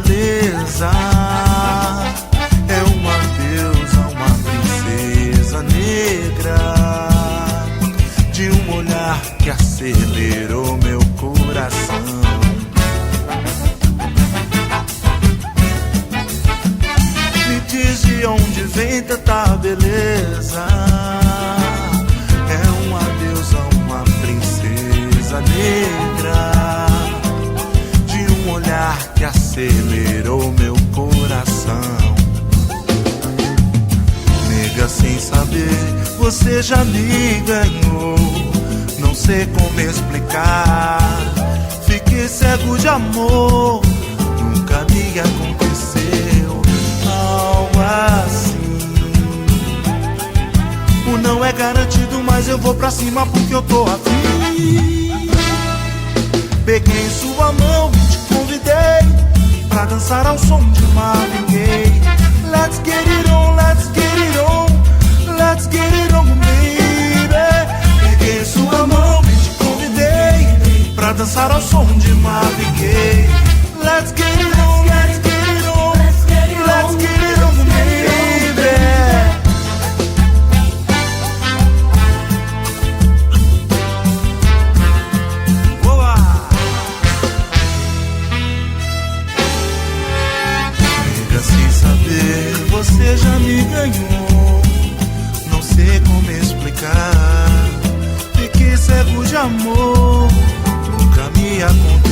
beleza. É uma deusa, uma princesa negra, de um olhar que acelerou meu coração. Me diz de onde vem tanta beleza. É uma deusa, uma princesa negra, de um olhar que acelerou meu coração. Nega, sem saber, você já me ganhou. Não sei como explicar, fiquei cego de amor. Nunca me aconteceu algo assim. O não é garantido, mas eu vou pra cima porque eu tô afim. Peguei sua mão e te convidei pra dançar ao som de Marvin Gaye. Let's get it on, let's get it on, let's get it on, baby. Peguei sua mão e te convidei pra dançar ao som de Marvin Gaye. Let's get it on, let's get it on, let's get it on, baby. Boa! Nega, sem saber, você já me ganhou. Não sei como explicar, fiquei cego de amor. Nunca me aconteceu